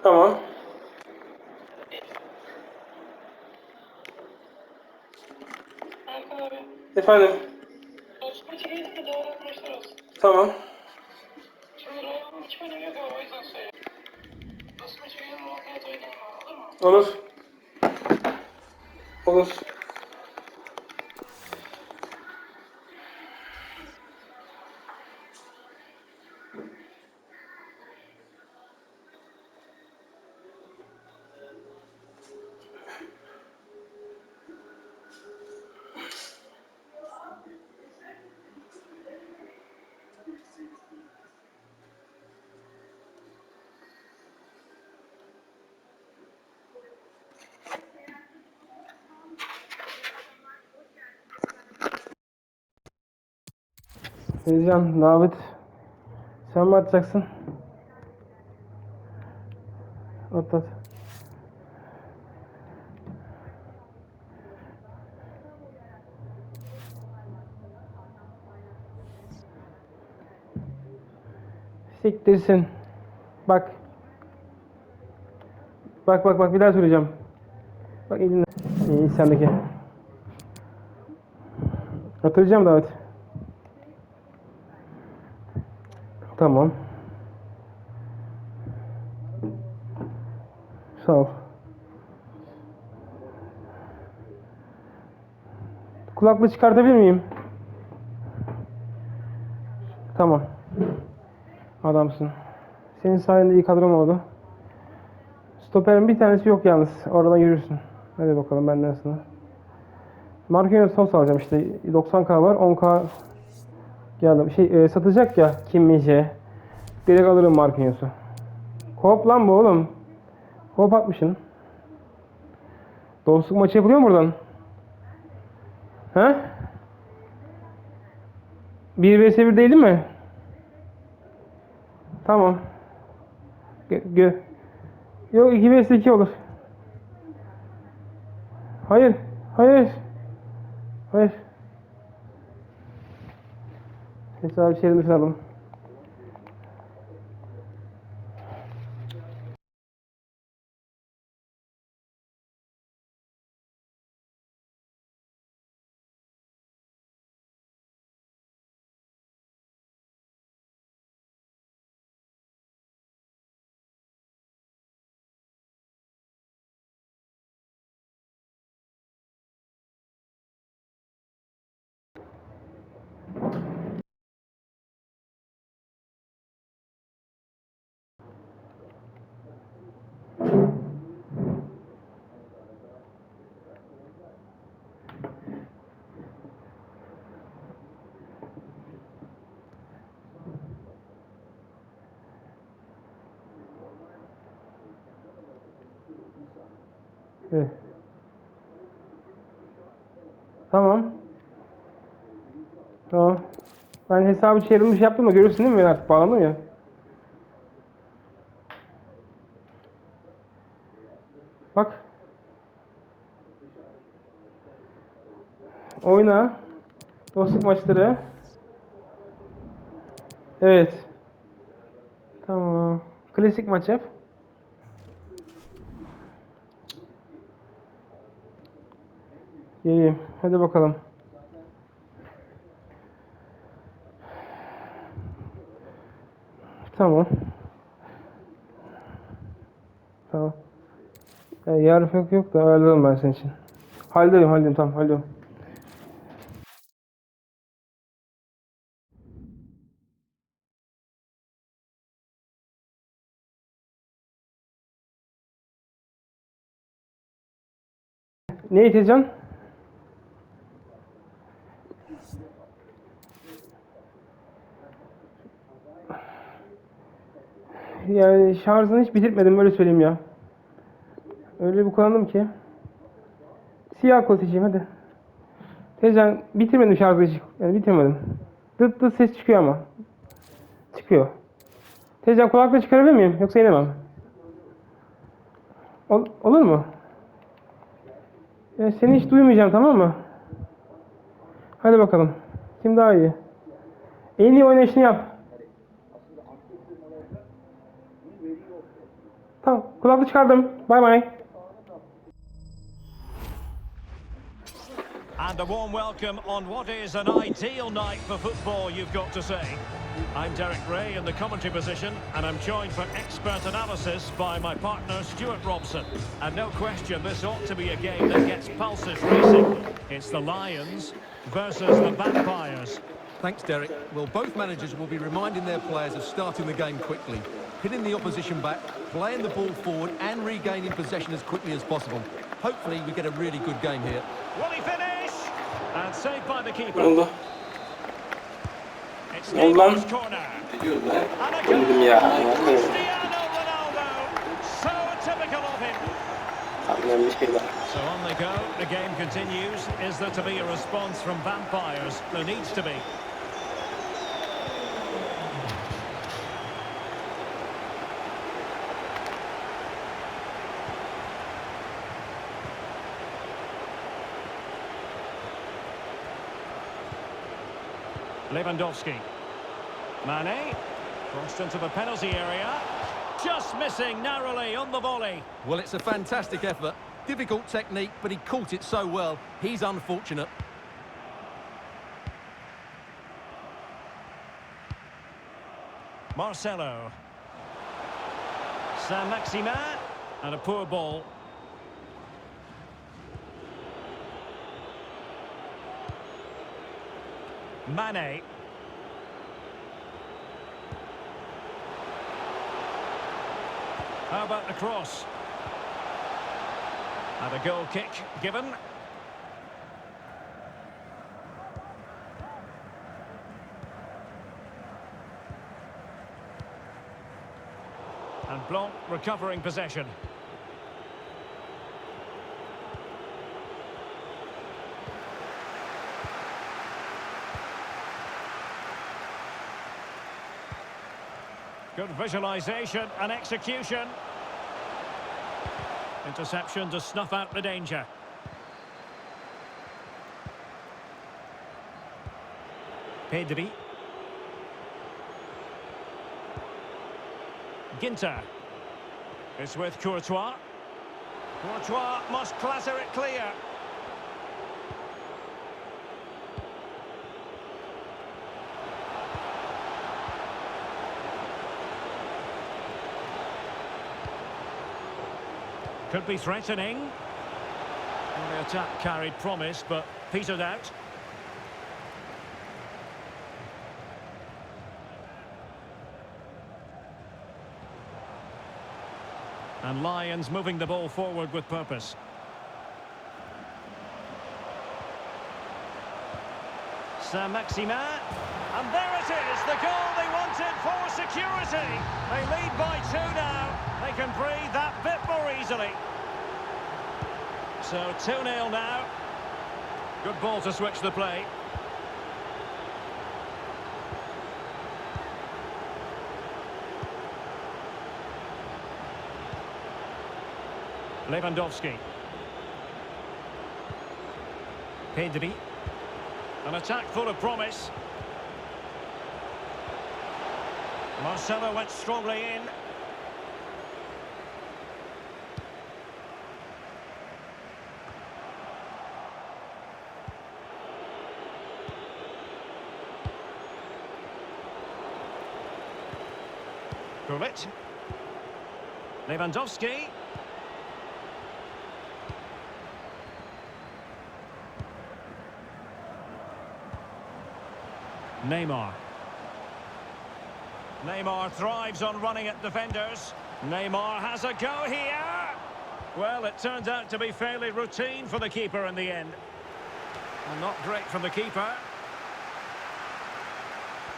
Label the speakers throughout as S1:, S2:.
S1: Tamam.
S2: Erkan abi.
S1: Efendim.
S2: Dostum çekildi de doğru konuşuruz.
S1: Tamam.
S2: Şimdi Royal'ın hiç önemi yok ama o yüzden söyleyeyim. Dostum çekildi muhabbet oynayalım olur mu?
S1: Olur. Olur. Tezcan, Davet. Sen mi atacaksın? At at. Siktirsin. Bak. Bak bir daha söyleyeceğim. Bak elinle. İyi sendeki. Atacağım Davet. Tamam. Sağ ol. Kulaklığı çıkartabilir miyim? Tamam. Adamsın. Senin sayende iyi kadrom oldu. Stoperin bir tanesi yok yalnız. Oradan yürürsün. Hadi bakalım benden sana. Marquinhos sos alacağım işte. 90k var. 10k geldim. Satacak ya Kim Min-jae. Direkt alırım Marquinhos'u. Hop lan bu oğlum. Hop atmışsın. Dostluk maçı yapılıyor mu buradan? He? 1 vs 1 değil mi? Tamam. Yok 2 vs 2 olur. Hayır. Hayır. Hayır. Hesabı çevirmiş alalım. Evet. Tamam. Tamam. Ben hesabı çevrilmiş yaptım da görürsün değil mi? Ben artık bağlandım ya. Bak. Oyna. Dostluk maçları. Evet. Tamam. Klasik maç yap. Geleyim. Hadi bakalım. Tamam. Tamam. Yarın yok da ayarladım ben senin için. Hallederim tamam hallederim. Ne iteceksin? Yani şarjını hiç bitirmedim öyle söyleyeyim ya. Öyle bir kullandım ki. Siyah kol seçeyim hadi. Tezcan bitirmedim şarjı hiç. Yani bitirmedim. Dıt dıt ses çıkıyor ama. Çıkıyor. Tezcan kulaklığı çıkarabilir miyim? Yoksa inemem. Olur mu? Seni hiç duymayacağım tamam mı? Hadi bakalım. Kim daha iyi? En iyi oynayışını yap. Tamam. Kulaklığı çıkardım. Bay bay.
S3: And a warm welcome on what is an ideal night for football, you've got to say. I'm Derek Ray in the commentary position, and I'm joined for expert analysis by my partner Stuart Robson. And no question, this ought to be a game that gets pulses racing. It's the Lions versus the Vampires.
S4: Thanks, Derek. Well, both managers will be reminding their players of starting the game quickly, hitting the opposition back, playing the ball forward and regaining possession as quickly as possible. Hopefully we get a really good game here.
S3: Will he finish? And saved by the
S1: Ne
S3: keeper.
S1: oldu?
S3: It's
S1: Ne oldu lan?
S3: Neymar's corner.
S2: Biliyorum ben.
S3: And a goal
S1: Öldüm ya.
S3: by Cristiano Ronaldo. So typical of him.
S1: Harbiden bir şey daha.
S3: So on they go. The game continues. Is there to be a response from Vampires? There needs to be. Lewandowski. Mane. Crossed into the penalty area. Just missing narrowly on the volley.
S4: Well, it's a fantastic effort. Difficult technique, but he caught it so well. He's unfortunate.
S3: Marcelo. Saint-Maximin. And a poor ball. Mane. How about the cross? And a goal kick given. And Blanc recovering possession. Good visualisation and execution. Interception to snuff out the danger. Pedri. Ginter. It's with Courtois. Courtois must clatter it clear. Could be threatening. Well, the attack carried promise, but petered out. And Lions moving the ball forward with purpose. Saint-Maximin. And there it is, the goal they wanted for security. They lead by 2 now. They can breathe that bit more easily. So 2-0 now. Good ball to switch the play. Lewandowski. Pedri. An attack full of promise. Marcelo went strongly in. Gullit. Lewandowski. Neymar. Neymar thrives on running at defenders. Neymar has a go here. Well, it turned out to be fairly routine for the keeper in the end. And not great from the keeper.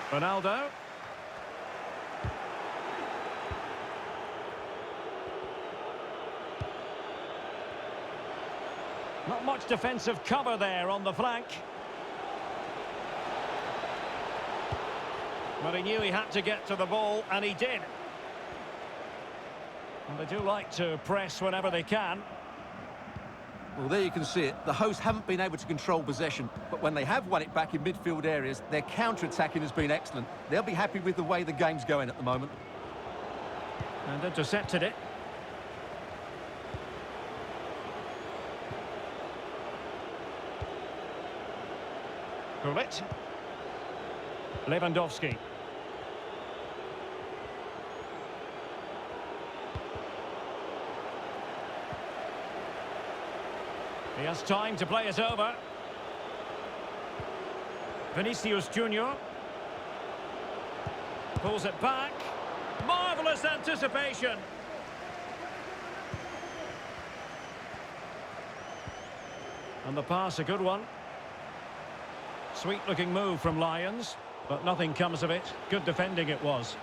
S3: Ronaldo. Not much defensive cover there on the flank. But he knew he had to get to the ball, and he did. And they do like to press whenever they can.
S4: Well, there you can see it. The hosts haven't been able to control possession, but when they have won it back in midfield areas, their counter-attacking has been excellent. They'll be happy with the way the game's going at the moment.
S3: And intercepted it. Gullit. Lewandowski. He has time to play it over. Vinicius Junior pulls it back. Marvellous anticipation. And the pass, a good one. Sweet-looking move from Lions, but nothing comes of it. Good defending it was.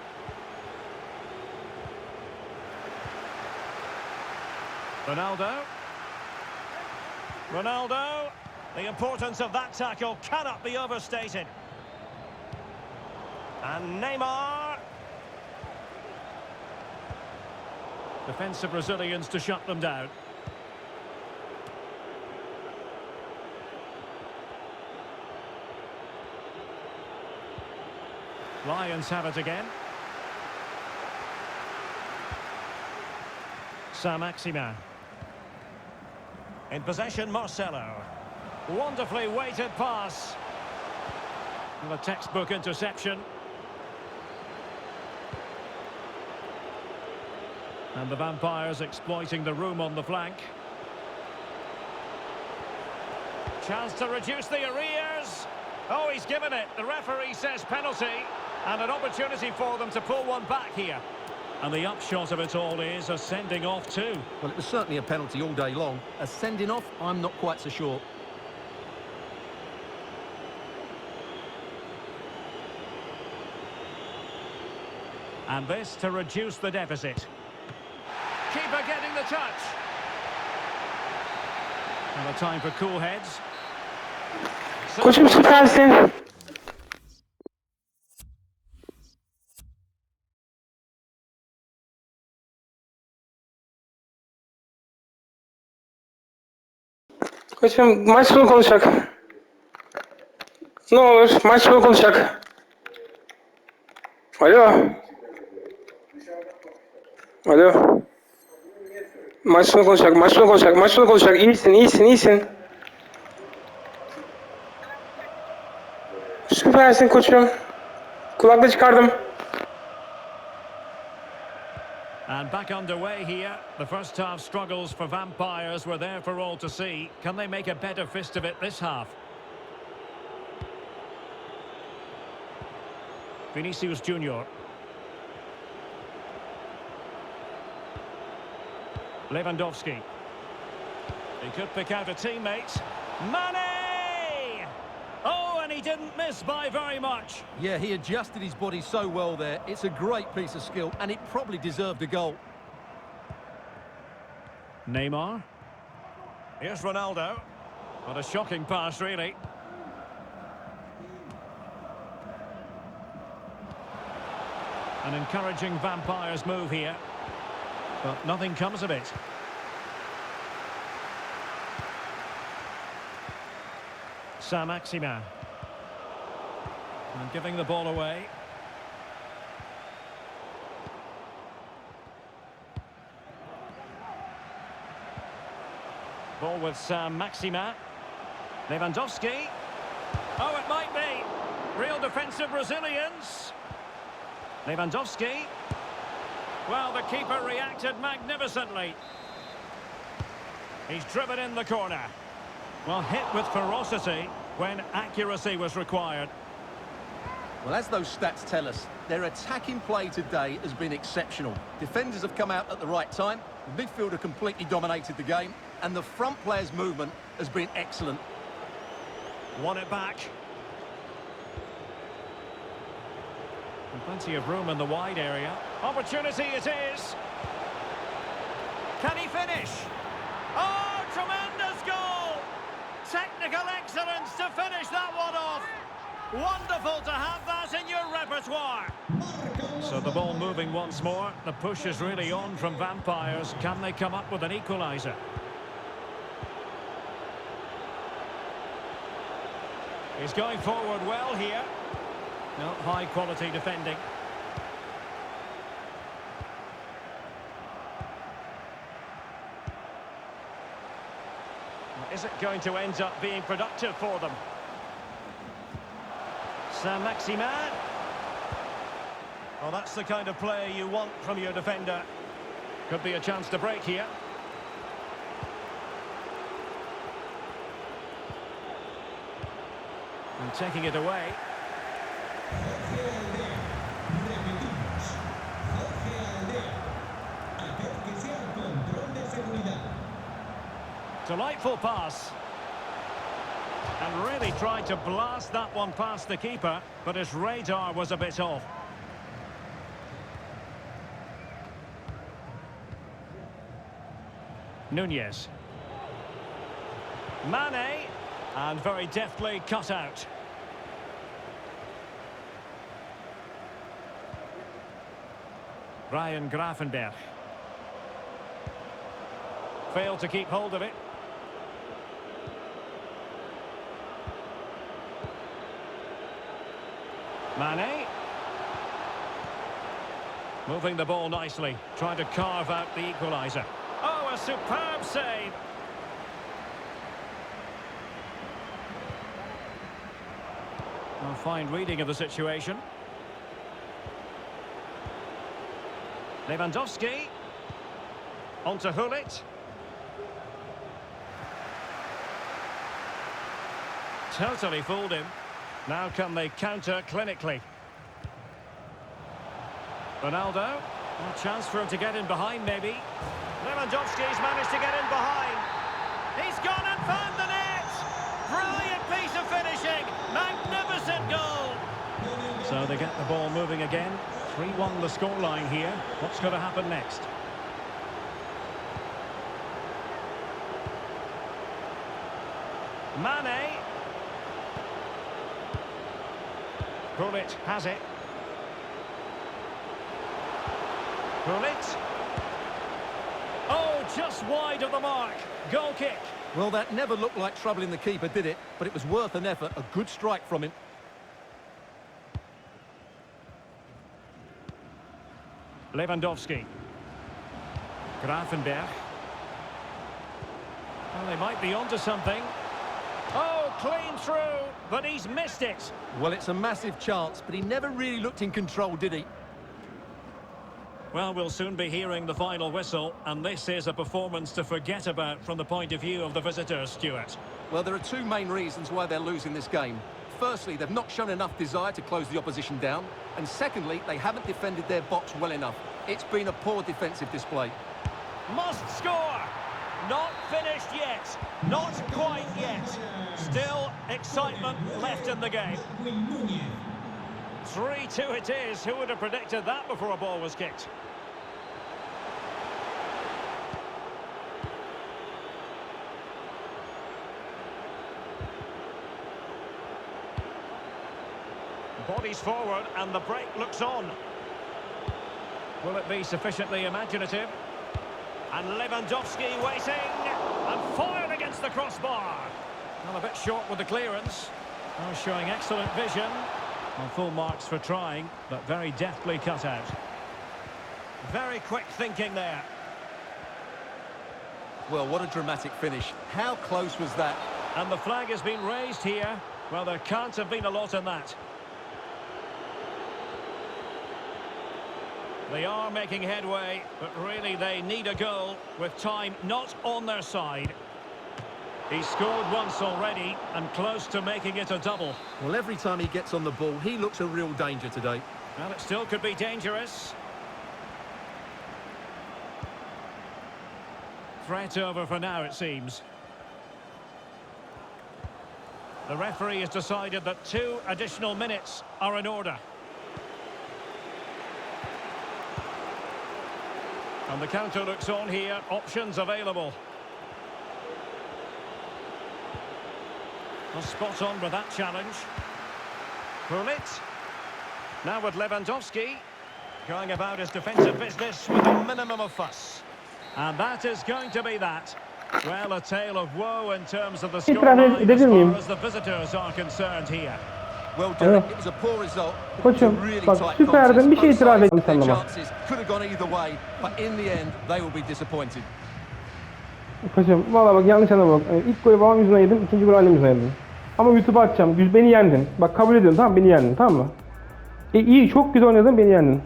S3: Ronaldo. Ronaldo. The importance of that tackle cannot be overstated. And Neymar. Defensive Brazilians to shut them down. Lions have it again. Saint-Maximin. In possession, Marcelo. Wonderfully weighted pass. And a textbook interception. And the Vampires exploiting the room on the flank. Chance to reduce the arrears. Oh, he's given it. The referee says penalty. And an opportunity for them to pull one back here. And the upshot of it all is a sending off too.
S4: Well, it was certainly a penalty all day long. A sending off, I'm not quite so sure.
S3: And this to reduce the deficit. Keeper getting the touch. And a time for cool heads.
S1: Koçum süpersin. Koçum maç sonu konuşacak. Ne olur maç sonu konuşacak. Alo. Alo. Maç sonu konuşacak, maç sonu konuşacak, maç sonu konuşacak. İyisin. Süpersin koçum. Kulaklığı çıkardım.
S3: And back underway here. The first half struggles for Vampires were there for all to see. Can they make a better fist of it this half? Vinicius Junior. Lewandowski. He could pick out a teammate. Mane! Oh, and he didn't miss by very much.
S4: Yeah, he adjusted his body so well there. It's a great piece of skill, and it probably deserved a goal.
S3: Neymar. Here's Ronaldo. What a shocking pass, really. An encouraging Vampires move here. But nothing comes of it. Saint-Maximin. And giving the ball away. Ball with Saint-Maximin. Lewandowski. Oh, it might be. Real defensive Brazilians. Lewandowski. Well, the keeper reacted magnificently. He's driven in the corner. Well, hit with ferocity when accuracy was required.
S4: Well, as those stats tell us, their attacking play today has been exceptional. Defenders have come out at the right time, the midfielder completely dominated the game, and the front player's movement has been excellent.
S3: Won it back. And plenty of room in the wide area. Opportunity it is. Can he finish? Oh, tremendous goal! Technical excellence to finish that one off. Wonderful to have that in your repertoire. So the ball moving once more. The push is really on from Vampires. Can they come up with an equaliser? He's going forward well here. No, high quality defending. Is it going to end up being productive for them? Saint-Maximin. Well, that's the kind of play you want from your defender. Could be a chance to break here. And taking it away. Delightful pass. And really tried to blast that one past the keeper, but his radar was a bit off. Nunez. Mane. And very deftly cut out. Ryan Gravenberch. Failed to keep hold of it. Mane. Moving the ball nicely, trying to carve out the equaliser. Oh, a superb save. A fine reading of the situation. Lewandowski. On to Hullet. Totally fooled him. Now can they counter clinically? Ronaldo. A chance for him to get in behind, maybe. Lewandowski's managed to get in behind. He's gone and found the net! Brilliant piece of finishing! Magnificent goal! So they get the ball moving again. 3-1 the scoreline here. What's going to happen next? Mane. Hullet has it. Hullet. Oh, just wide of the mark. Goal kick.
S4: Well, that never looked like troubling the keeper, did it? But it was worth an effort. A good strike from him.
S3: Lewandowski. Gravenberch. Well, they might be onto something. Oh, clean through, but he's missed it.
S4: Well, it's a massive chance, but he never really looked in control, did he?
S3: Well, we'll soon be hearing the final whistle, and this is a performance to forget about from the point of view of the visitors, Stuart.
S4: Well, there are two main reasons why they're losing this game. Firstly, they've not shown enough desire to close the opposition down. And secondly, they haven't defended their box well enough. It's been a poor defensive display.
S3: Must score! Not finished yet. Not quite yet. Still excitement left in the game. 3-2 it is. Who would have predicted that before a ball was kicked? Bodies forward and the break looks on. Will it be sufficiently imaginative? And Lewandowski waiting and fired against the crossbar. Well, a bit short with the clearance. Oh, showing excellent vision. Well, full marks for trying, but very deftly cut out. Very quick thinking there.
S4: Well, what a dramatic finish. How close was that?
S3: And the flag has been raised here. Well, there can't have been a lot in that. They are making headway, but really they need a goal with time not on their side. He's scored once already and close to making it a double.
S4: Well, every time he gets on the ball, he looks a real danger today.
S3: Well, it still could be dangerous. Threat over for now, it seems. The referee has decided that 2 additional minutes are in order. And the counter looks on here, options available. Well, spot on with that challenge. Hullet. Now with Lewandowski. Going about his defensive business with a minimum of fuss. And that is going to be that. Well, a tale of woe in terms of the scoreline as far as the visitors are concerned here.
S4: Well, Derek, it was a poor result.
S1: Koçum,
S4: Really
S1: bak
S4: tight
S1: süperden bir şey
S4: contest.
S1: itiraz
S4: Both
S1: ettim
S4: sides,
S1: sana
S4: their
S1: ama.
S4: chances could have gone either way, but in the end, they will be disappointed.
S1: Koçum valla bak yanlış anlama bak. İlk golü babam yüzünden yedim, ikinci golü annem yüzünden yedim. Ama YouTube'a atacağım. Beni yendin. Bak kabul ediyorum, tamam, beni yendin, tamam mı? İyi, çok güzel oynadın, beni yendin.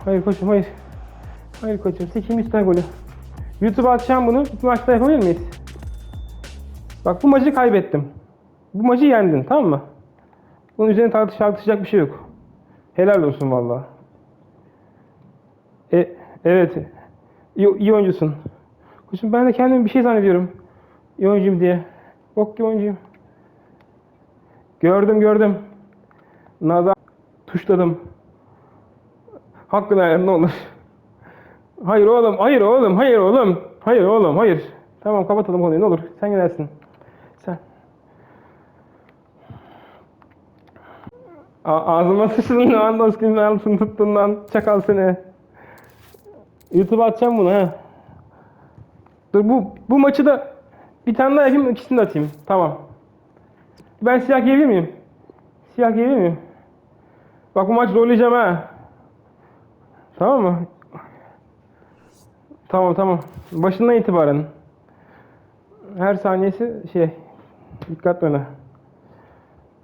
S1: Hayır koçum, hayır. Hayır koçum, seçim 100 tane golü. YouTube'a atacağım bunu. Bir maçta yapabilir miyiz? Bak bu maçı kaybettim. Bu maçı yendin, tamam mı? Bunun üzerine tartışacak bir şey yok. Helal olsun vallahi. Evet. İyi oyuncusun. Koçum ben de kendimi bir şey zannediyorum. İyi oyuncuyum diye. Bok gibi oyuncuyum. Gördüm. Nazar tuşladım. Hakkını ayarın ne olur. Hayır oğlum, hayır oğlum, hayır oğlum. Hayır oğlum, hayır. Tamam kapatalım konuyu ne olur. Sen gidersin. Sen. Ağzıma sıçtın lan, dostum altını tuttun lan. Çakal seni. YouTube'a atacağım bunu ha. Dur bu maçı da bir tane daha yapayım, ikisini de atayım. Tamam. Ben siyah giyebilir miyim? Siyah giyebilir miyim? Bak bu maç zorlayacağım ha. Tamam mı? Tamam. Başından itibaren. Her saniyesi dikkatli oyna.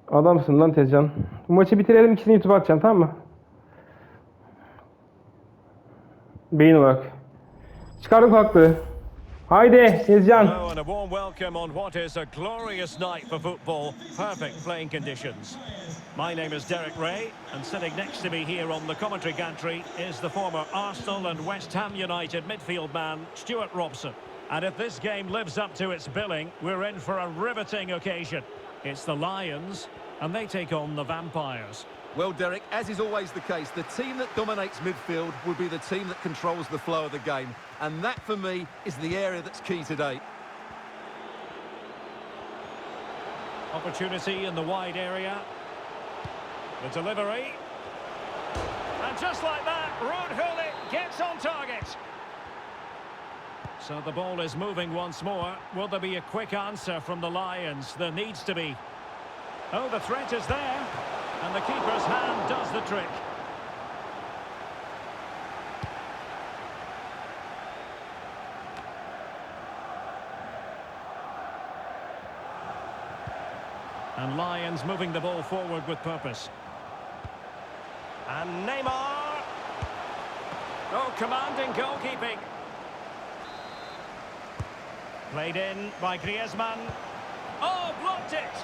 S1: Adamsın lan Tezcan. Bu maçı bitirelim, ikisini YouTube'a atacağım, tamam mı? Beyin olarak. Çıkardım kulaklığı. Haydi Tezcan.
S3: Hello and a warm welcome on what is a glorious night for football. Perfect playing conditions. My name is Derek Ray, and sitting next to me here on the commentary gantry is the former Arsenal and West Ham United midfield man, Stuart Robson. And if this game lives up to its billing, we're in for a riveting occasion. It's the Lions, and they take on the Vampires.
S4: Well, Derek, as is always the case, the team that dominates midfield will be the team that controls the flow of the game. And that, for me, is the area that's key today.
S3: Opportunity in the wide area. The delivery. And just like that, Ruud Gullit gets on target. So the ball is moving once more. Will there be a quick answer from the Lions? There needs to be. Oh, the threat is there. And the keeper's hand does the trick. And Lions moving the ball forward with purpose. And Neymar. Oh, commanding goalkeeping. Played in by Griezmann. Oh, blocked it.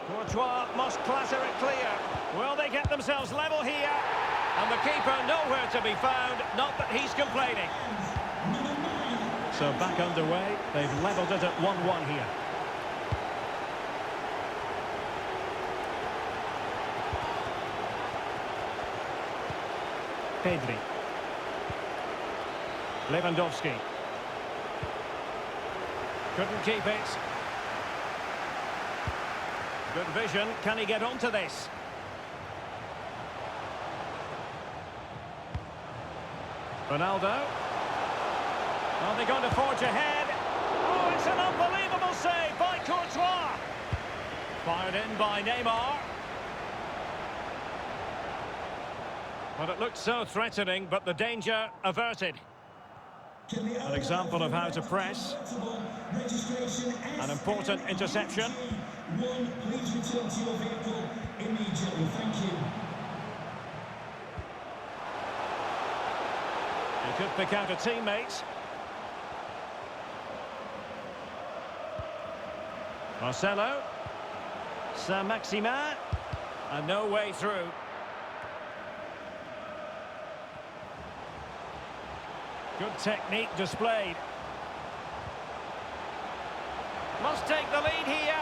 S3: Courtois must clatter it clear. Will they get themselves level here? And the keeper nowhere to be found. Not that he's complaining. So back underway. They've levelled it at 1-1 here. Pedri. Lewandowski. Couldn't keep it. Good vision. Can he get onto this? Ronaldo. Are they going to forge ahead? Oh, it's an unbelievable save by Courtois. Fired in by Neymar. Well, it looked so threatening, but the danger averted. An example of how to press. An important interception.
S5: Please return to your vehicle immediately. Thank you.
S3: He could pick out a teammate. Marcelo. Saint-Maximin. And no way through. Good technique displayed. Must take the lead here.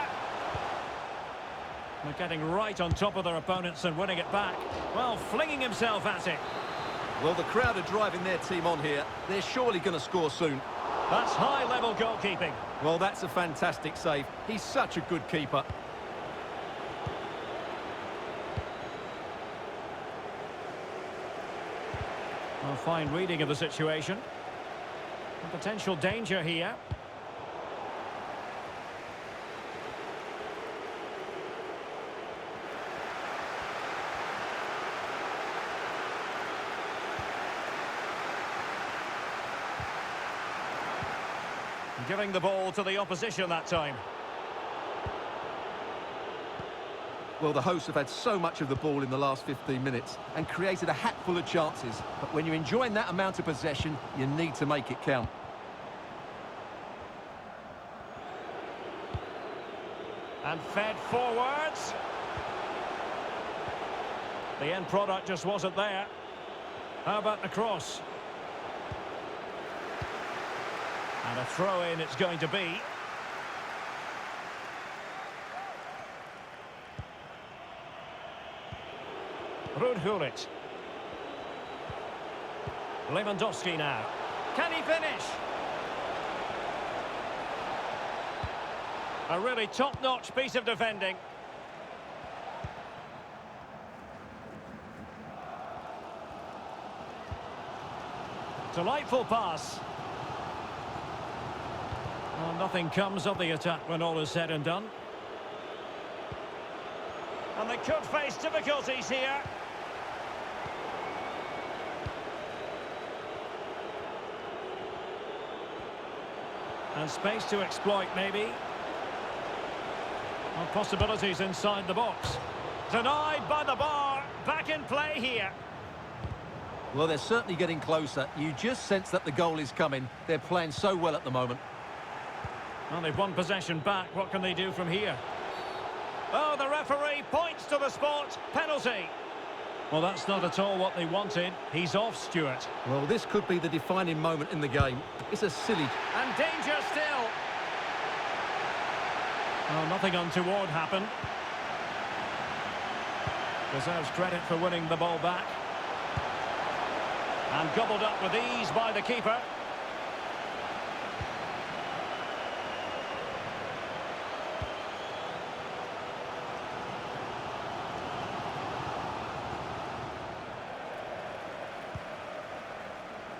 S3: They're getting right on top of their opponents and winning it back. Well, flinging himself at it.
S4: Well, the crowd are driving their team on here. They're surely going to score soon.
S3: That's high-level goalkeeping.
S4: Well, that's a fantastic save. He's such a good keeper.
S3: A fine reading of the situation. A potential danger here. Giving the ball to the opposition that time.
S4: Well, the hosts have had so much of the ball in the last 15 minutes and created a hatful of chances. But when you're enjoying that amount of possession, you need to make it count.
S3: And fed forwards. The end product just wasn't there. How about the cross? And a throw-in it's going to be. Rudhulit. Lewandowski now. Can he finish? A really top-notch piece of defending. Delightful pass. Well, nothing comes of the attack when all is said and done. And they could face difficulties here. And space to exploit, maybe. Well, possibilities inside the box. Denied by the bar. Back in play here.
S4: Well, they're certainly getting closer. You just sense that the goal is coming. They're playing so well at the moment.
S3: Well, they've won possession back. What can they do from here? Oh, the referee points to the spot. Penalty. Well, that's not at all what they wanted. He's off, Stuart.
S4: Well, this could be the defining moment in the game. It's a silly...
S3: And danger still. Well, nothing untoward happened. Deserves credit for winning the ball back. And gobbled up with ease by the keeper.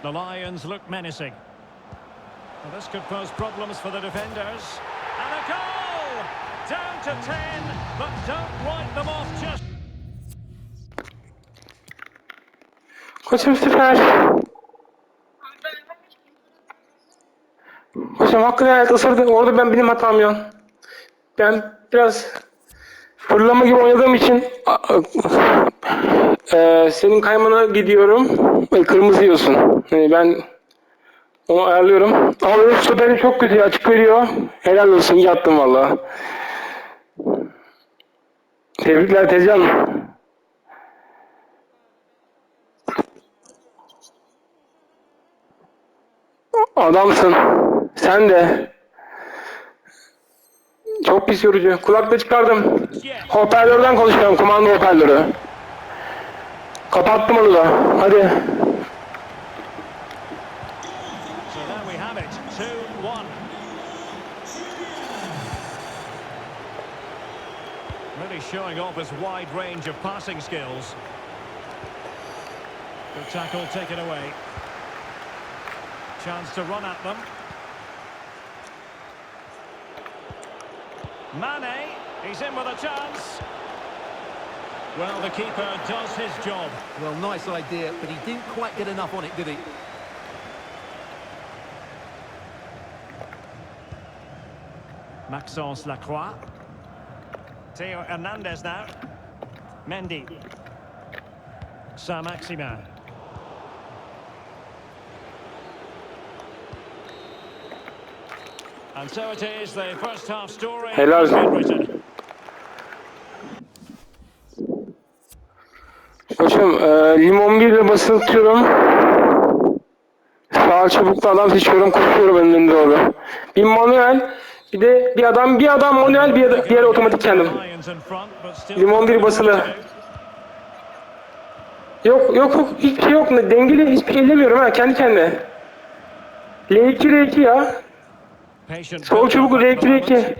S3: The Lions look menacing. Well, this could pose problems for the defenders. And a goal! Down to 10, but don't write them off just...
S1: Koçum süper. Koçum hakkını hayat ısırdı. Orada benim hatam ya. Ben biraz fırlama gibi oynadığım için senin kaymana gidiyorum ve kırmızı yiyorsun. Yani ben onu ayarlıyorum. Ama stoperin çok kötü açık veriyor. Helal olsun, iyi attın valla. Tebrikler Tezcan. Adamsın. Sen de. Çok pis yorucu. Kulaklığı çıkardım. Hoparlörden konuşuyorum. Kumanda hoparlörü. Kapattım onu da. Hadi.
S3: So there we have it. 2-1. Really showing off his wide range of passing skills. Good tackle taken away. Chance to run at them. Mane, he's in with a chance. Well, the keeper does his job.
S4: Well, nice idea, but he didn't quite get enough on it, did he?
S3: Maxence Lacroix. Theo Hernandez now. Mendy. Saint-Maximin. And so it is, the first half story
S1: Helal.
S3: has been written.
S1: Koçum limon 1 ile basılı tutuyorum. Sağ çubuklu adam seçiyorum. Koşuyorum önüne doğru. Bir manuel, bir adam manuel, diğer otomatik kendim. Limon 1 basılı. Yok hiçbir şey yok. Dengeli hiçbir şey demiyorum ha, kendi kendine. L2 R2 ya. Sol çubuk L2 R2.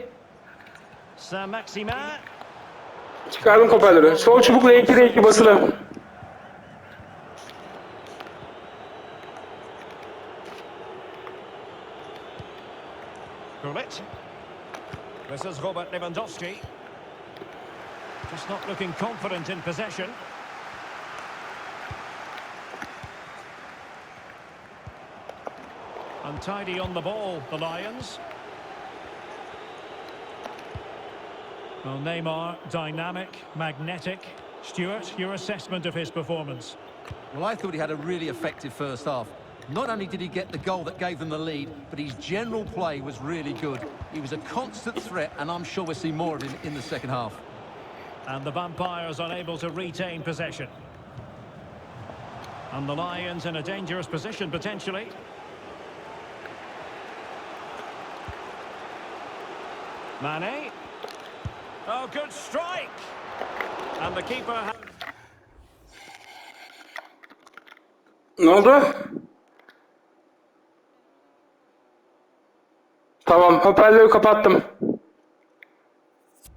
S3: Saint-Maximin.
S1: Çıkardım hoparlörü. Sol çubuk L2 R2 basılı.
S3: Gullit. This is Robert Lewandowski. Just not looking confident in possession. Untidy on the ball, the Lions. Well, Neymar, dynamic, magnetic. Stuart, your assessment of his performance?
S4: Well, I thought he had a really effective first half. Not only did he get the goal that gave them the lead, but his general play was really good. He was a constant threat, and I'm sure we'll see more of him in the second half.
S3: And the Vampires unable to retain possession. And the Lions in a dangerous position, potentially. Mane. Oh, good strike! And the keeper...
S1: Ne oldu? Tamam, hoparlörü kapattım.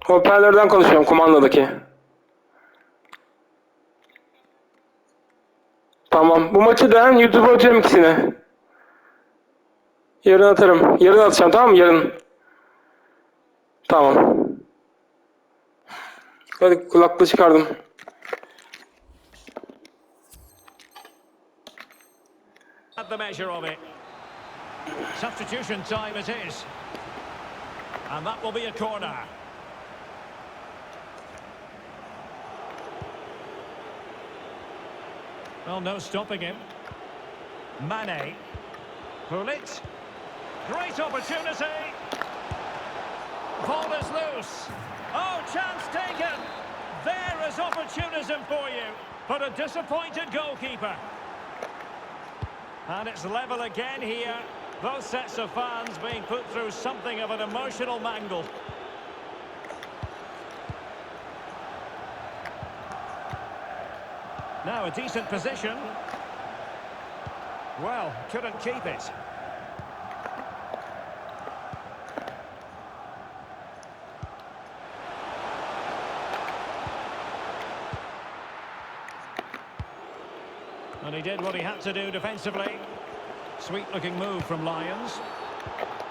S1: Hoparlörden konuşuyorum, kumandadaki. Tamam, bu maçı da YouTube'a atacağım ikisine. Yarın atarım. Yarın atacağım, tamam mı? Yarın. Tamam. Hadi kulaklığı çıkardım.
S3: At the measure of it. Substitution time it is. And that will be a corner. Well, no stopping him. Mane. Pull it. Great opportunity. Ball is loose. Oh, chance taken. There is opportunism for you. But a disappointed goalkeeper. And it's level again here. Both sets of fans being put through something of an emotional mangle. Now a decent position. Well, couldn't keep it. And he did what he had to do defensively. Sweet-looking move from Lions.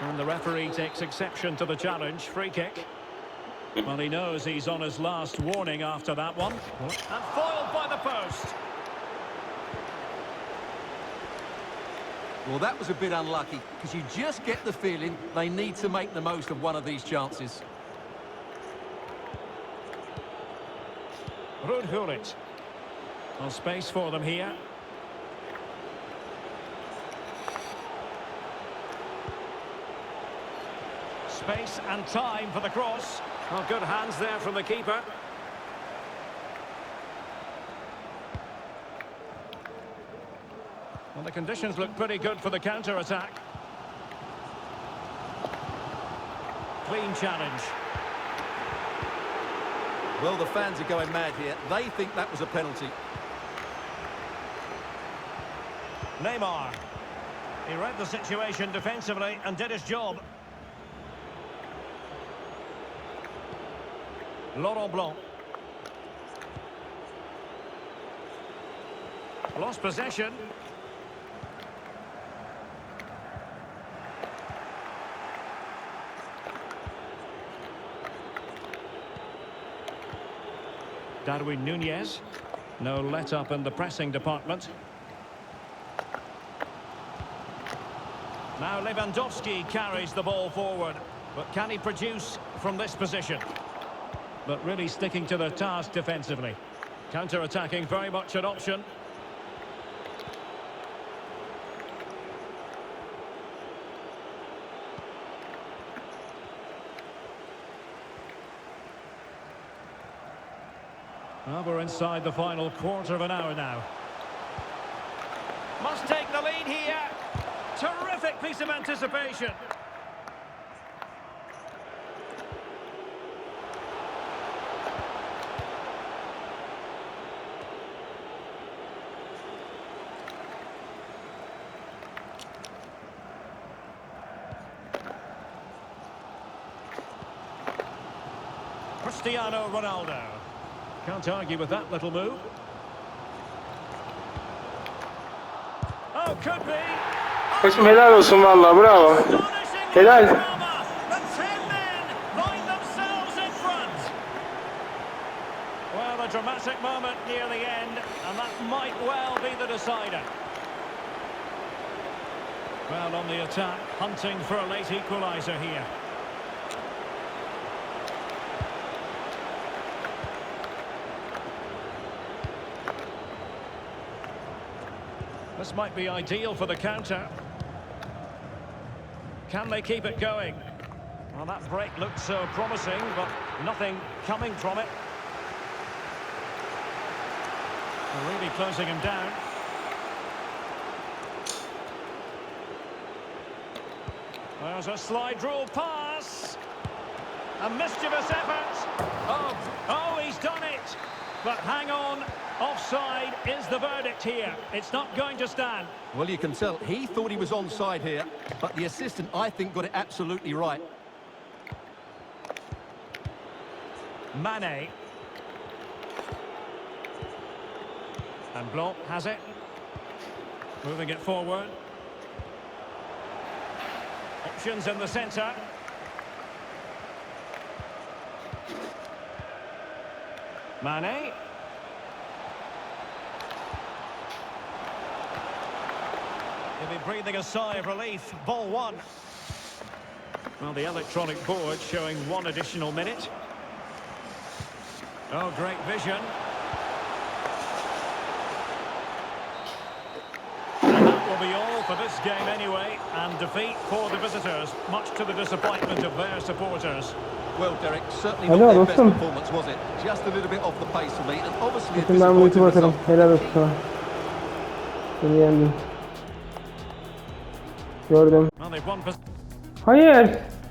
S3: And the referee takes exception to the challenge. Free kick. Well, he knows he's on his last warning after that one. And foiled by the post.
S4: Well, that was a bit unlucky, because you just get the feeling they need to make the most of one of these chances.
S3: Rudhulit. Well, space for them here. Space and time for the cross. Well, good hands there from the keeper. Well, the conditions look pretty good for the counter-attack. Clean challenge.
S4: Well, the fans are going mad here. They think that was a penalty.
S3: Neymar. He read the situation defensively and did his job. Laurent Blanc. Lost possession. Darwin Núñez. No let-up in the pressing department. Now Lewandowski carries the ball forward. But can he produce from this position? But really sticking to their task defensively. Counter-attacking very much an option. Well, we're inside the final quarter of an hour now. Must take the lead here. Terrific piece of anticipation. Cristiano Ronaldo. Can't argue with that little move. Oh, could be.
S1: Koçum helal olsun vallahi, bravo. Helal.
S3: The 10 men find themselves in front. Well, a dramatic moment near the end, and that might well be the decider. Well, on the attack, hunting for a late equaliser here. This might be ideal for the counter. Can they keep it going? Well, that break looked so promising, but nothing coming from it. They're really closing him down. There's a slide rule pass. A mischievous effort. Oh, he's done it. But hang on, offside is the verdict here. It's not going to stand.
S4: Well, you can tell he thought he was onside here, but the assistant, I think, got it absolutely right.
S3: Mane. And Blanc has it. Moving it forward. Options in the centre. Mane. He'll be breathing a sigh of relief. Ball one. Well, the electronic board showing 1 additional minute. Oh, great vision. And that will be all for this game anyway. And defeat for the visitors, much to the disappointment of their supporters.
S4: Well, Derek, certainly
S1: Hadi
S4: not their best
S1: dostum.
S4: performance, was it? Just a little bit off the pace for me, and obviously a
S1: Bakın ben bunu
S4: disappointing
S1: atarım.
S4: result.
S1: Helal olsun sana. Seni yendim. Gördüm.
S3: Well, they've won.
S1: Hayır.